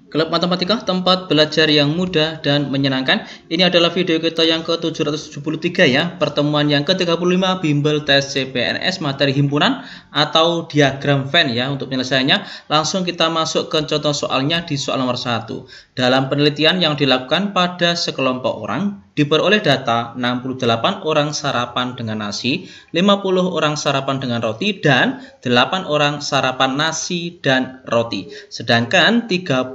Klub Matematika, tempat belajar yang mudah dan menyenangkan. Ini adalah video kita yang ke-773 ya. Pertemuan yang ke-35 bimbel tes CPNS materi himpunan atau diagram Venn ya. Untuk penyelesaiannya langsung kita masuk ke contoh soalnya di soal nomor 1. Dalam penelitian yang dilakukan pada sekelompok orang, diperoleh data 68 orang sarapan dengan nasi, 50 orang sarapan dengan roti, dan 8 orang sarapan nasi dan roti. Sedangkan 35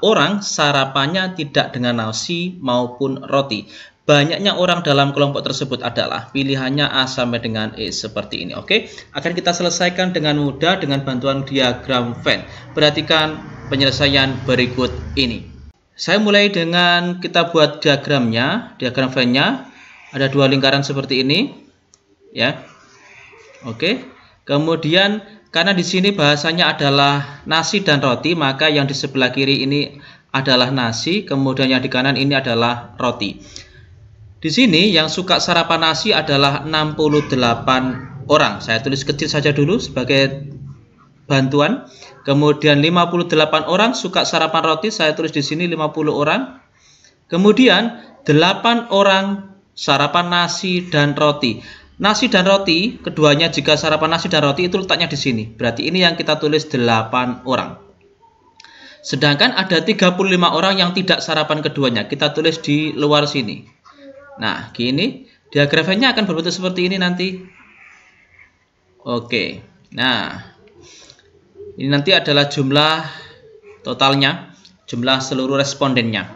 orang sarapannya tidak dengan nasi maupun roti. Banyaknya orang dalam kelompok tersebut adalah pilihannya A sampai dengan E seperti ini. Oke, akan kita selesaikan dengan mudah dengan bantuan diagram Venn. Perhatikan penyelesaian berikut ini. Saya mulai dengan kita buat diagramnya, diagram Venn-nya. Ada dua lingkaran seperti ini, ya. Oke. Kemudian karena di sini bahasanya adalah nasi dan roti, maka yang di sebelah kiri ini adalah nasi, kemudian yang di kanan ini adalah roti. Di sini yang suka sarapan nasi adalah 68 orang. Saya tulis kecil saja dulu sebagai bantuan. Kemudian 58 orang suka sarapan roti, saya tulis di sini 50 orang. Kemudian 8 orang sarapan nasi dan roti. Nasi dan roti, keduanya jika sarapan nasi dan roti itu letaknya di sini. Berarti ini yang kita tulis 8 orang. Sedangkan ada 35 orang yang tidak sarapan keduanya. Kita tulis di luar sini. Nah, gini. Diagram Venn-nya akan berbentuk seperti ini nanti. Oke. Nah, ini nanti adalah jumlah totalnya, jumlah seluruh respondennya.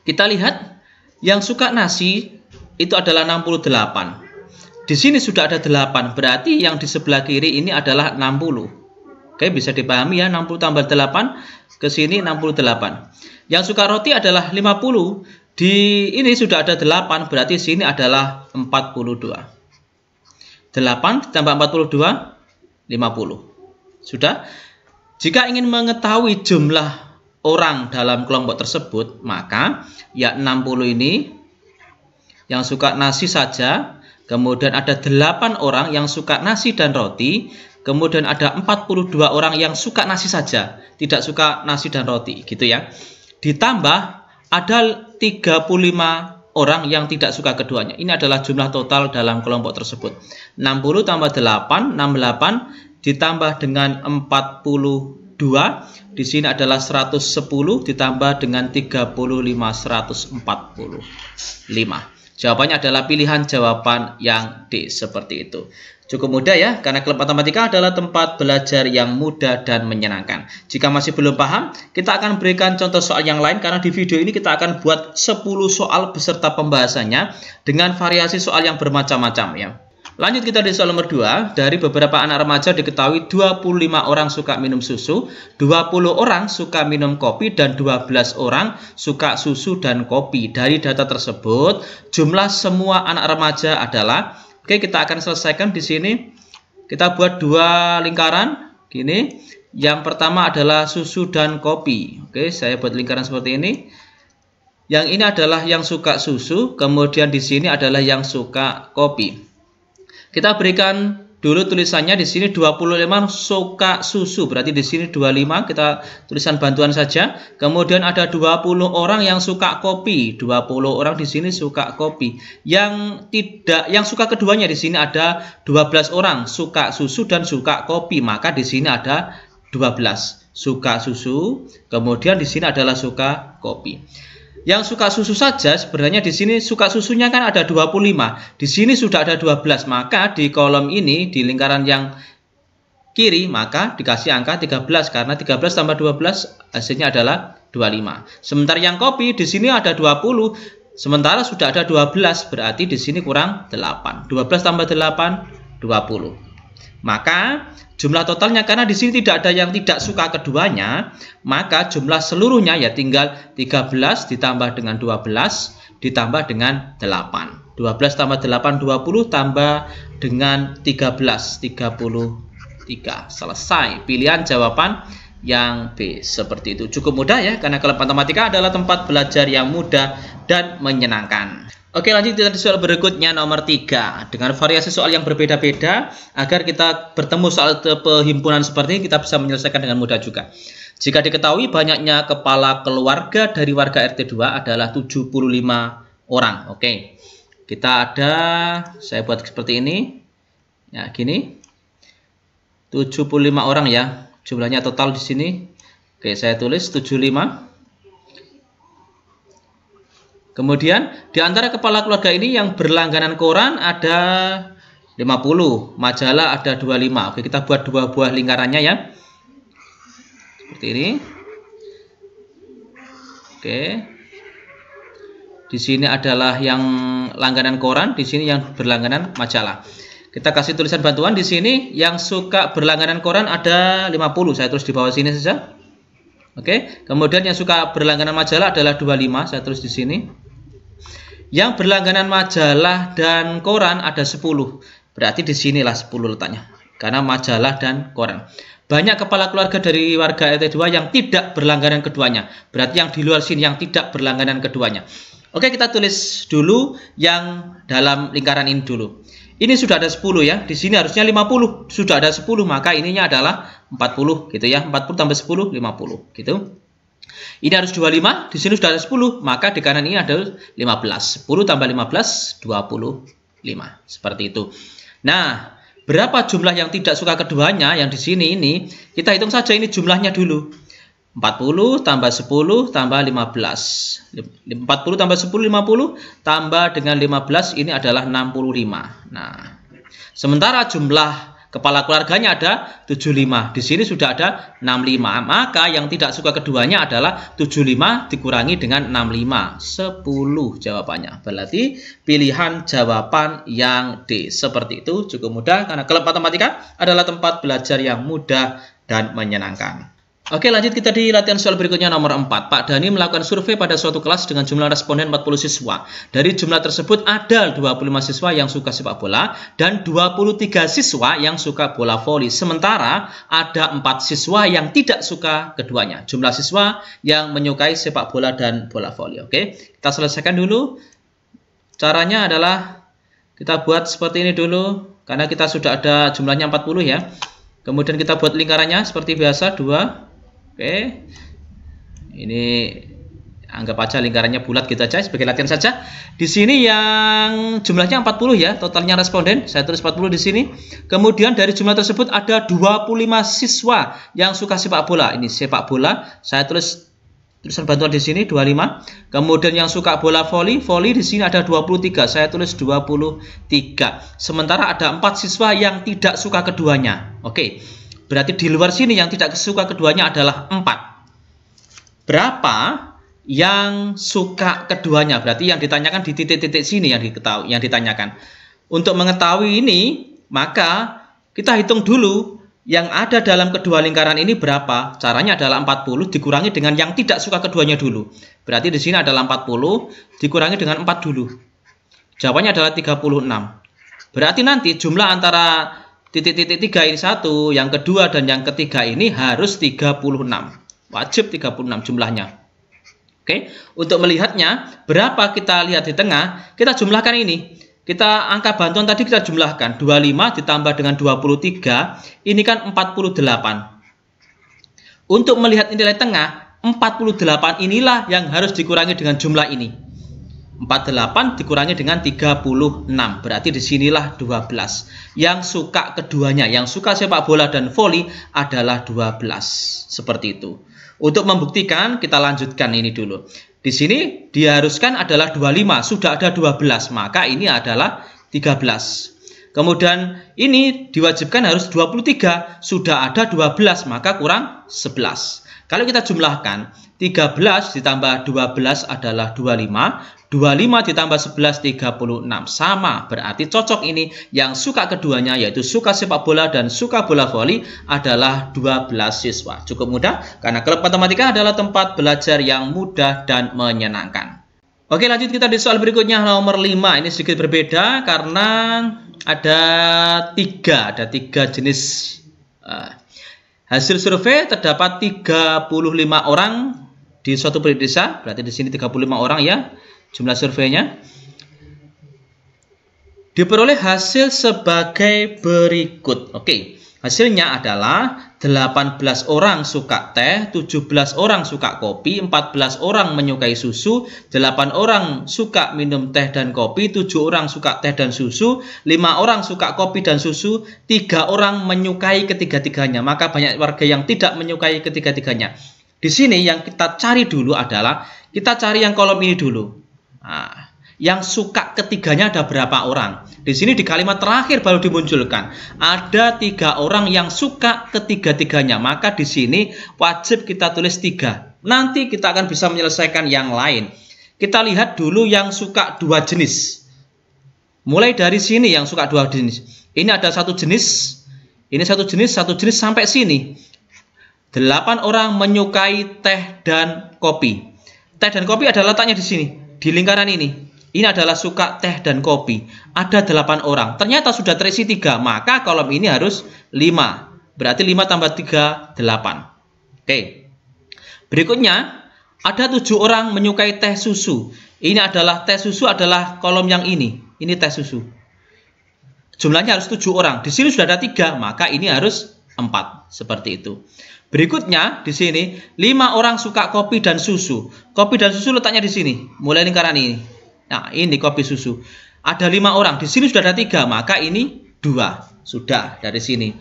Kita lihat yang suka nasi itu adalah 68. Di sini sudah ada 8, berarti yang di sebelah kiri ini adalah 60. Oke, bisa dipahami ya, 60 tambah 8, ke sini 68. Yang suka roti adalah 50. Di ini sudah ada 8, berarti sini adalah 42. 8 ditambah 42, 50. Sudah? Jika ingin mengetahui jumlah orang dalam kelompok tersebut, maka ya 60 ini yang suka nasi saja, kemudian ada 8 orang yang suka nasi dan roti, kemudian ada 42 orang yang suka nasi saja, tidak suka nasi dan roti, gitu ya. Ditambah ada 35 orang yang tidak suka keduanya. Ini adalah jumlah total dalam kelompok tersebut. 60 tambah 8, 68 ditambah dengan 42, di sini adalah 110 ditambah dengan 35, 145. Jawabannya adalah pilihan jawaban yang D seperti itu. Cukup mudah ya, karena klub matematika adalah tempat belajar yang mudah dan menyenangkan. Jika masih belum paham, kita akan berikan contoh soal yang lain, karena di video ini kita akan buat 10 soal beserta pembahasannya dengan variasi soal yang bermacam-macam ya. Lanjut kita di soal nomor 2. Dari beberapa anak remaja diketahui 25 orang suka minum susu, 20 orang suka minum kopi, dan 12 orang suka susu dan kopi. Dari data tersebut, jumlah semua anak remaja adalah, oke, kita akan selesaikan di sini. Kita buat dua lingkaran gini. Yang pertama adalah susu dan kopi. Oke, saya buat lingkaran seperti ini. Yang ini adalah yang suka susu, kemudian di sini adalah yang suka kopi. Kita berikan dulu tulisannya di sini 25 suka susu, berarti di sini 25 kita tulisan bantuan saja. Kemudian ada 20 orang yang suka kopi, 20 orang di sini suka kopi. Yang suka keduanya di sini ada 12 orang suka susu dan suka kopi, maka di sini ada 12 suka susu, kemudian di sini adalah suka kopi. Yang suka susu saja sebenarnya di sini suka susunya kan ada 25. Di sini sudah ada 12, maka di kolom ini di lingkaran yang kiri maka dikasih angka 13 karena 13 tambah 12 hasilnya adalah 25. Sementara yang kopi di sini ada 20, sementara sudah ada 12, berarti di sini kurang 8. 12 tambah 8 20. Maka jumlah totalnya, karena di sini tidak ada yang tidak suka keduanya, maka jumlah seluruhnya ya tinggal 13 ditambah dengan 12 ditambah dengan 8. 12 tambah 8 20 tambah dengan 13 33. Selesai. Pilihan jawaban yang B seperti itu. Cukup mudah ya, karena klub matematika adalah tempat belajar yang mudah dan menyenangkan. Oke, lanjut kita di soal berikutnya nomor 3 dengan variasi soal yang berbeda-beda agar kita bertemu soal perhimpunan seperti ini kita bisa menyelesaikan dengan mudah juga. Jika diketahui banyaknya kepala keluarga dari warga RT 2 adalah 75 orang. Oke. Kita ada, saya buat seperti ini. Ya, gini. 75 orang ya. Jumlahnya total di sini. Oke, saya tulis 75. Kemudian di antara kepala keluarga ini yang berlangganan koran ada 50, majalah ada 25. Oke, kita buat dua buah lingkarannya ya. Seperti ini. Oke. Di sini adalah yang langganan koran, di sini yang berlangganan majalah. Kita kasih tulisan bantuan di sini, yang suka berlangganan koran ada 50. Saya tulis di bawah sini saja. Oke. Kemudian yang suka berlangganan majalah adalah 25. Saya tulis di sini. Yang berlangganan majalah dan koran ada 10. Berarti di sinilah 10 letaknya. Karena majalah dan koran. Banyak kepala keluarga dari warga RT 2 yang tidak berlangganan keduanya. Berarti yang di luar sini yang tidak berlangganan keduanya. Oke, kita tulis dulu yang dalam lingkaran ini dulu. Ini sudah ada 10 ya. Di sini harusnya 50. Sudah ada 10, maka ininya adalah 40 gitu ya. 40 tambah 10 50 gitu. Ini harus 25, di sini sudah ada 10, maka di kanan ini ada 15. 10 tambah 15 25. Seperti itu. Nah, berapa jumlah yang tidak suka keduanya yang di sini ini? Kita hitung saja ini jumlahnya dulu. 40 tambah 10 tambah 15. 40 tambah 10 50 tambah dengan 15 ini adalah 65. Nah, sementara jumlah kepala keluarganya ada 75. Di sini sudah ada 65. Maka yang tidak suka keduanya adalah 75 dikurangi dengan 65. 10 jawabannya. Berarti pilihan jawaban yang D. Seperti itu, cukup mudah karena klub matematika adalah tempat belajar yang mudah dan menyenangkan. Oke, lanjut kita di latihan soal berikutnya nomor 4. Pak Dhani melakukan survei pada suatu kelas dengan jumlah responden 40 siswa. Dari jumlah tersebut ada 25 siswa yang suka sepak bola dan 23 siswa yang suka bola voli. Sementara ada 4 siswa yang tidak suka keduanya. Jumlah siswa yang menyukai sepak bola dan bola voli. Oke, kita selesaikan dulu. Caranya adalah kita buat seperti ini dulu karena kita sudah ada jumlahnya 40 ya. Kemudian kita buat lingkarannya seperti biasa 2. Oke, ini anggap aja lingkarannya bulat gitu aja sebagai latihan saja. Di sini yang jumlahnya 40 ya, totalnya responden. Saya tulis 40 di sini. Kemudian dari jumlah tersebut ada 25 siswa yang suka sepak bola. Ini sepak bola. Saya tulis tulisan bantuan di sini 25. Kemudian yang suka bola voli di sini ada 23. Saya tulis 23. Sementara ada 4 siswa yang tidak suka keduanya. Oke. Berarti di luar sini yang tidak suka keduanya adalah 4. Berapa yang suka keduanya? Berarti yang ditanyakan di titik-titik sini yang ditanyakan. Untuk mengetahui ini, maka kita hitung dulu yang ada dalam kedua lingkaran ini berapa. Caranya adalah 40 dikurangi dengan yang tidak suka keduanya dulu. Berarti di sini adalah 40 dikurangi dengan 4 dulu. Jawabannya adalah 36. Berarti nanti jumlah antara titik-titik 3 ini 1, yang kedua dan yang ketiga ini harus 36. Wajib 36 jumlahnya. Oke, untuk melihatnya berapa kita lihat di tengah, kita jumlahkan ini. Kita angka bantuan tadi kita jumlahkan 25 ditambah dengan 23, ini kan 48. Untuk melihat nilai tengah, 48 inilah yang harus dikurangi dengan jumlah ini. 48 dikurangi dengan 36. Berarti disinilah 12. Yang suka keduanya, yang suka sepak bola dan voli adalah 12. Seperti itu. Untuk membuktikan, kita lanjutkan ini dulu. Di sini diharuskan adalah 25. Sudah ada 12. Maka ini adalah 13. Kemudian ini diwajibkan harus 23. Sudah ada 12. Maka kurang 11. Kalau kita jumlahkan, 13 ditambah 12 adalah 25. 25 ditambah 11, 36. Sama, berarti cocok ini. Yang suka keduanya, yaitu suka sepak bola dan suka bola voli adalah 12 siswa. Cukup mudah, karena klub matematika adalah tempat belajar yang mudah dan menyenangkan. Oke, lanjut kita di soal berikutnya, nomor 5. Ini sedikit berbeda, karena ada tiga jenis. Hasil survei terdapat 35 orang di suatu desa. Berarti di sini 35 orang ya. Jumlah surveinya diperoleh hasil sebagai berikut. Oke, Hasilnya adalah 18 orang suka teh, 17 orang suka kopi, 14 orang menyukai susu, 8 orang suka minum teh dan kopi, 7 orang suka teh dan susu, 5 orang suka kopi dan susu, 3 orang menyukai ketiga-tiganya. Maka banyak warga yang tidak menyukai ketiga-tiganya. Di sini yang kita cari dulu adalah, kita cari yang kolom ini dulu. Nah, yang suka ketiganya ada berapa orang? Di sini di kalimat terakhir baru dimunculkan. Ada 3 orang yang suka ketiga-tiganya. Maka di sini wajib kita tulis 3. Nanti kita akan bisa menyelesaikan yang lain. Kita lihat dulu yang suka 2 jenis. Mulai dari sini yang suka 2 jenis. Ini ada 1 jenis. Ini 1 jenis, 1 jenis sampai sini. 8 orang menyukai teh dan kopi. Teh dan kopi ada letaknya di sini. Di lingkaran ini. Ini adalah suka teh dan kopi. Ada 8 orang. Ternyata sudah terisi 3. Maka kolom ini harus 5. Berarti 5 tambah 3, 8. Oke. Berikutnya, ada 7 orang menyukai teh susu. Ini adalah teh susu adalah kolom yang ini. Ini teh susu. Jumlahnya harus 7 orang. Di sini sudah ada 3. Maka ini harus 4. Seperti itu. Berikutnya, di sini, 5 orang suka kopi dan susu. Kopi dan susu letaknya di sini. Mulai lingkaran ini. Nah, ini kopi susu. Ada 5 orang. Di sini sudah ada 3. Maka ini 2. Sudah dari sini.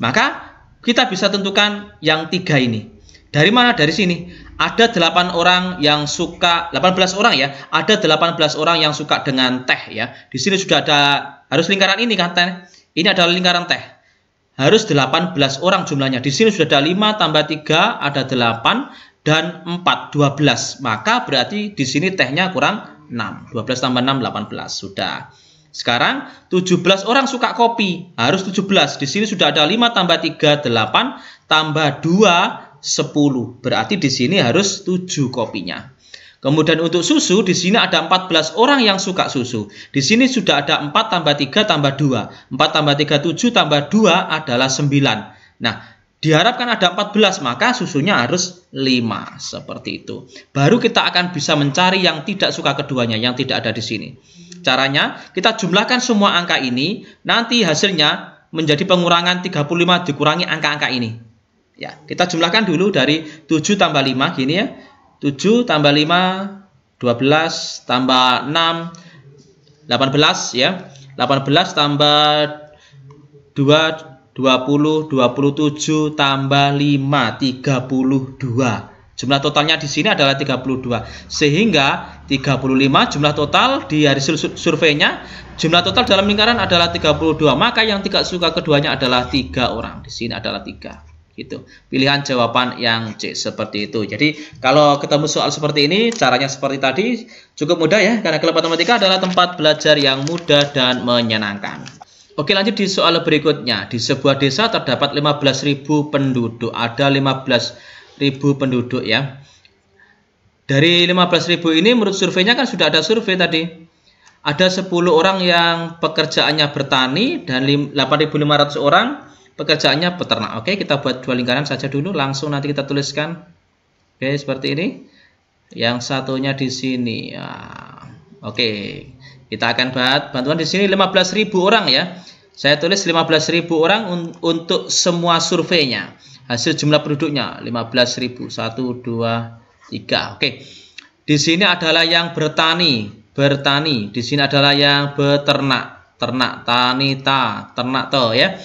Maka kita bisa tentukan yang 3 ini. Dari mana? Dari sini. Ada 8 orang yang suka, 18 orang ya. Ada 18 orang yang suka dengan teh ya. Di sini sudah ada, harus lingkaran ini kan teh. Ini adalah lingkaran teh. Harus 18 orang jumlahnya. Di sini sudah ada 5 tambah 3 ada 8 dan 4 12. Maka berarti di sini tehnya kurang 6. 12 tambah 6 18. Sudah. Sekarang 17 orang suka kopi. Harus 17. Di sini sudah ada 5 tambah 3 8 tambah 2 10. Berarti di sini harus 7 kopinya. Kemudian untuk susu di sini ada 14 orang yang suka susu. Di sini sudah ada 4 tambah 3 tambah 2. 4 tambah 3 7 tambah 2 adalah 9. Nah, diharapkan ada 14, maka susunya harus 5. Seperti itu. Baru kita akan bisa mencari yang tidak suka keduanya, yang tidak ada di sini. Caranya, kita jumlahkan semua angka ini, nanti hasilnya menjadi pengurangan 35 dikurangi angka-angka ini. Ya, kita jumlahkan dulu dari 7 tambah 5, gini ya. 7 tambah 5, 12 tambah 6, 18 ya. 18 tambah 2, 20, 27 tambah 5, 32. Jumlah totalnya di sini adalah 32. Sehingga 35 jumlah total di hasil surveinya, jumlah total dalam lingkaran adalah 32. Maka yang tidak suka keduanya adalah 3 orang. Di sini adalah 3. Gitu. Pilihan jawaban yang C seperti itu. Jadi kalau ketemu soal seperti ini, caranya seperti tadi, cukup mudah ya, karena Klub Matematika adalah tempat belajar yang mudah dan menyenangkan. Oke, lanjut di soal berikutnya. Di sebuah desa terdapat 15.000 penduduk. Ada 15.000 penduduk ya. Dari 15.000 ini menurut surveinya kan sudah ada survei tadi. Ada 10 orang yang pekerjaannya bertani dan 8.500 orang pekerjaannya peternak. Oke, kita buat 2 lingkaran saja dulu. Langsung nanti kita tuliskan. Oke, seperti ini. Yang satunya di sini. Ya. Oke, kita akan buat bantuan di sini 15.000 orang ya. Saya tulis 15.000 orang untuk semua surveinya. Hasil jumlah penduduknya 15.000. 1, 2, 3. Oke. Di sini adalah yang bertani. Di sini adalah yang beternak. Ternak, tani, ternak to ya.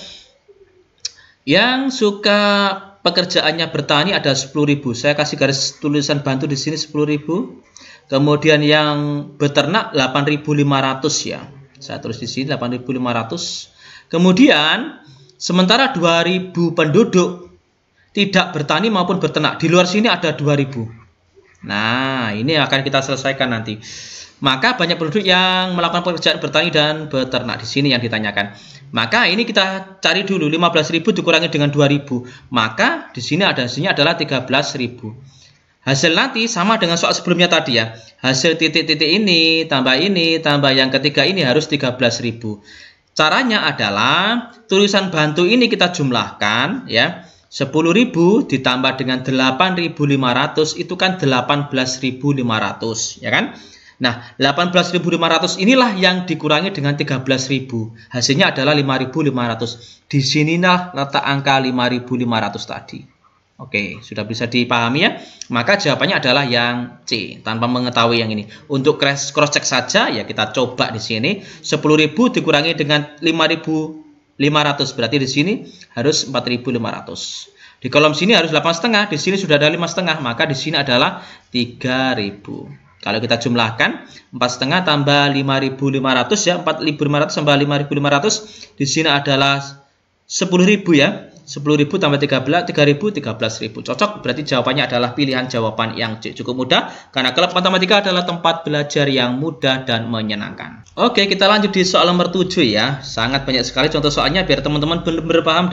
Yang suka pekerjaannya bertani ada 10.000. Saya kasih garis tulisan bantu di sini 10.000. Kemudian yang beternak 8.500 ya. Saya tulis di sini 8.500. Kemudian sementara 2.000 penduduk tidak bertani maupun beternak. Di luar sini ada 2.000. Nah, ini akan kita selesaikan nanti. Maka banyak penduduk yang melakukan pekerjaan bertani dan beternak. Di sini yang ditanyakan. Maka ini kita cari dulu 15.000 dikurangi dengan 2.000. Maka di sini ada hasilnya adalah 13.000. Hasil nanti sama dengan soal sebelumnya tadi ya. Hasil titik-titik ini tambah yang ketiga ini harus 13.000. Caranya adalah tulisan bantu ini kita jumlahkan ya. 10.000 ditambah dengan 8.500 itu kan 18.500 ya kan. Nah, 18.500 inilah yang dikurangi dengan 13.000. Hasilnya adalah 5.500. Di sinilah letak angka 5.500 tadi. Oke, sudah bisa dipahami ya? Maka jawabannya adalah yang C, tanpa mengetahui yang ini. Untuk cross check saja, ya kita coba di sini. 10.000 dikurangi dengan 5.500, berarti di sini harus 4.500. Di kolom sini harus 8,5, di sini sudah ada 5,5, maka di sini adalah 3.000. Kalau kita jumlahkan 4,5 tambah 5.500 ya, 4.500 tambah 5.500, di sini adalah 10.000 ya. 10.000 tambah 13.000, 13.000. Cocok, berarti jawabannya adalah pilihan jawaban yang C. Cukup mudah, karena klub matematika adalah tempat belajar yang mudah dan menyenangkan. Oke, kita lanjut di soal nomor 7 ya. Sangat banyak sekali contoh soalnya, biar teman-teman benar-benar paham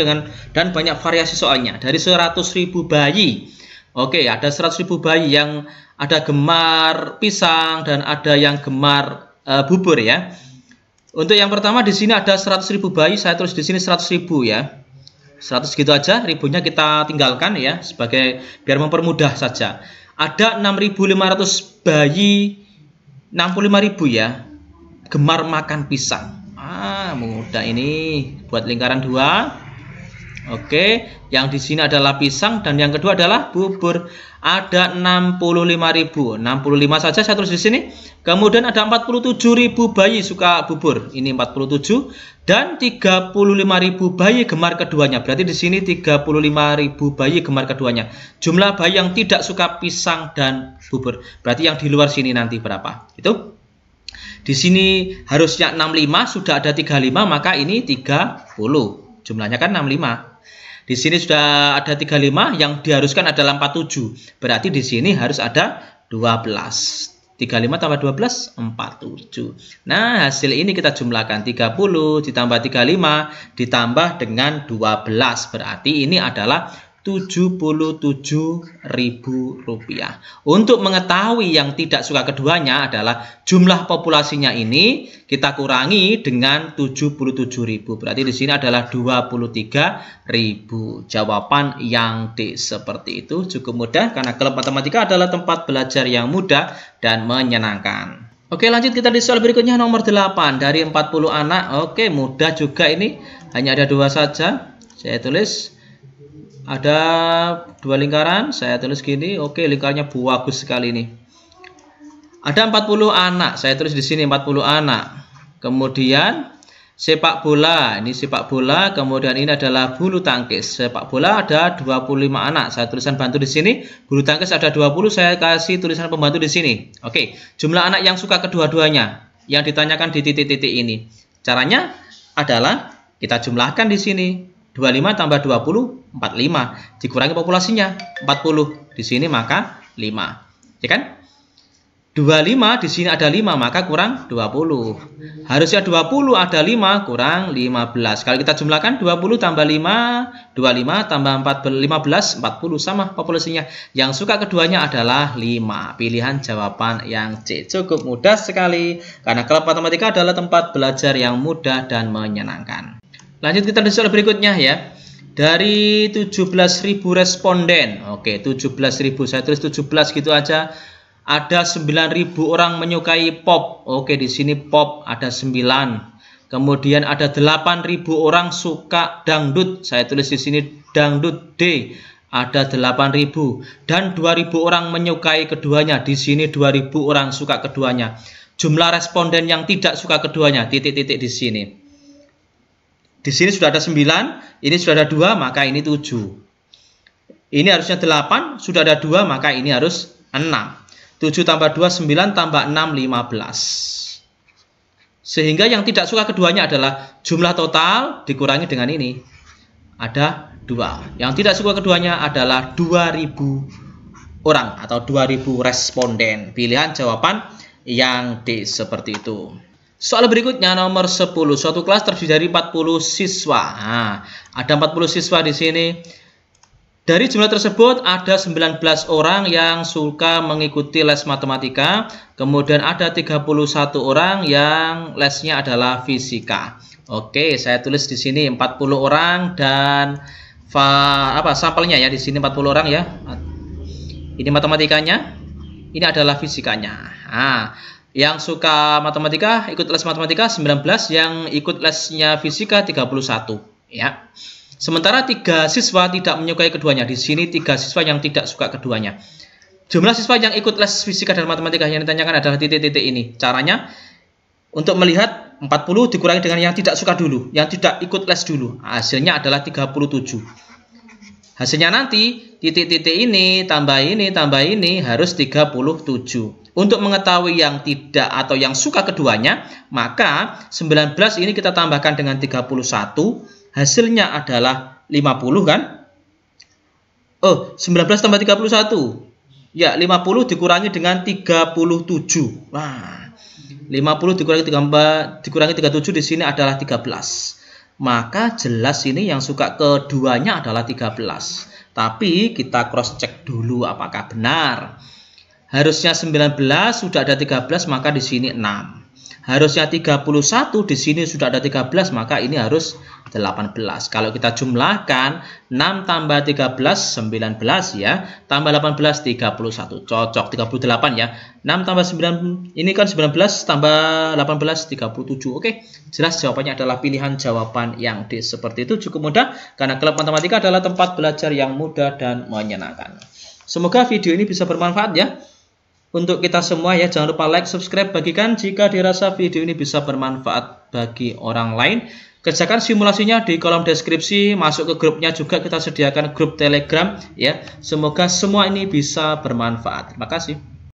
dan banyak variasi soalnya. Dari 100.000 bayi. Oke, ada 100.000 bayi yang ada gemar pisang dan ada yang gemar bubur ya. Untuk yang pertama di sini ada 100.000 bayi, saya tulis di sini 100.000 ya. 100 gitu aja, ribunya kita tinggalkan ya, sebagai biar mempermudah saja. Ada 6.500 bayi, 65.000 ya, gemar makan pisang. Mudah ini, buat lingkaran 2. Oke, yang di sini adalah pisang dan yang kedua adalah bubur. Ada 65.000, 65 saja saya tulis di sini. Kemudian ada 47.000 bayi suka bubur. Ini 47 dan 35.000 bayi gemar keduanya. Berarti di sini 35.000 bayi gemar keduanya. Jumlah bayi yang tidak suka pisang dan bubur. Berarti yang di luar sini nanti berapa? Itu. Di sini harusnya 65, sudah ada 35, maka ini 30. Jumlahnya kan 65. Di sini sudah ada 35, yang diharuskan adalah 47. Berarti di sini harus ada 12. 35 tambah 12, 47. Nah, hasil ini kita jumlahkan 30 ditambah 35 ditambah dengan 12. Berarti ini adalah Rp77.000. Untuk mengetahui yang tidak suka keduanya adalah jumlah populasinya ini kita kurangi dengan 77.000. Berarti di sini adalah 23.000. Jawaban yang D seperti itu. Cukup mudah karena klub matematika adalah tempat belajar yang mudah dan menyenangkan. Oke, lanjut kita di soal berikutnya nomor 8 dari 40 anak. Oke, mudah juga ini. Hanya ada 2 saja. Saya tulis ada 2 lingkaran, saya tulis gini. Oke, lingkarnya bagus sekali ini. Ada 40 anak, saya tulis di sini 40 anak. Kemudian sepak bola, ini sepak bola. Kemudian ini adalah bulu tangkis. Sepak bola ada 25 anak. Saya tulisan bantu di sini. Bulu tangkis ada 20, saya kasih tulisan pembantu di sini. Oke, jumlah anak yang suka kedua-duanya yang ditanyakan di titik-titik ini. Caranya adalah kita jumlahkan di sini. 25 tambah 20, 45. Dikurangi populasinya, 40. Di sini maka 5. Ya kan? 25 di sini ada 5, maka kurang 20. Harusnya 20 ada 5, kurang 15. Kalau kita jumlahkan 20 tambah 5, 25 tambah 15, 40. Sama populasinya. Yang suka keduanya adalah 5. Pilihan jawaban yang C. Cukup mudah sekali. Karena klub matematika adalah tempat belajar yang mudah dan menyenangkan. Lanjut kita di soal berikutnya ya. Dari 17.000 responden. Oke, 17.000. Saya tulis 17 gitu aja. Ada 9.000 orang menyukai pop. Oke, di sini pop ada 9. Kemudian ada 8.000 orang suka dangdut. Saya tulis di sini dangdut D. Ada 8.000 dan 2.000 orang menyukai keduanya. Di sini 2.000 orang suka keduanya. Jumlah responden yang tidak suka keduanya titik-titik di sini. Di sini sudah ada 9, ini sudah ada 2, maka ini 7. Ini harusnya 8, sudah ada 2, maka ini harus 6. 7 tambah 2, 9 tambah 6, 15. Sehingga yang tidak suka keduanya adalah jumlah total dikurangi dengan ini. Ada 2. Yang tidak suka keduanya adalah 2.000 orang atau 2.000 responden. Pilihan jawaban yang D seperti itu. Soal berikutnya nomor 10. Suatu kelas terdiri dari 40 siswa. Nah, ada 40 siswa di sini. Dari jumlah tersebut ada 19 orang yang suka mengikuti les matematika. Kemudian ada 31 orang yang lesnya adalah fisika. Oke, saya tulis di sini 40 orang dan sampelnya ya di sini 40 orang ya. Ini matematikanya, ini adalah fisikanya. Nah, Yang suka matematika, ikut les matematika 19, yang ikut lesnya fisika 31, ya. Sementara 3 siswa tidak menyukai keduanya. Di sini 3 siswa yang tidak suka keduanya. Jumlah siswa yang ikut les fisika dan matematika yang ditanyakan adalah titik-titik ini. Caranya untuk melihat 40 dikurangi dengan yang tidak suka dulu, yang tidak ikut les dulu. Hasilnya adalah 37. Hasilnya nanti titik-titik ini tambah ini harus 37. Untuk mengetahui yang tidak atau yang suka keduanya, maka 19 ini kita tambahkan dengan 31, hasilnya adalah 50 kan? Oh, 19 tambah 31. Ya, 50 dikurangi dengan 37. Wah, 50 dikurangi 37 di sini adalah 13. Maka jelas ini yang suka keduanya adalah 13. Tapi kita cross check dulu apakah benar. Harusnya 19 sudah ada 13, maka di sini 6. Harusnya 31 di sini sudah ada 13, maka ini harus 18. Kalau kita jumlahkan 6 tambah 13 19 ya, tambah 18 31. Cocok 38 ya. 6 tambah 9 ini kan 19 tambah 18 37. Oke, jelas jawabannya adalah pilihan jawaban yang D seperti itu. Cukup mudah karena klub matematika adalah tempat belajar yang mudah dan menyenangkan. Semoga video ini bisa bermanfaat ya untuk kita semua ya. Jangan lupa like, subscribe, bagikan jika dirasa video ini bisa bermanfaat bagi orang lain. Kerjakan simulasinya di kolom deskripsi, masuk ke grupnya juga, kita sediakan grup Telegram ya. Semoga semua ini bisa bermanfaat. Terima kasih.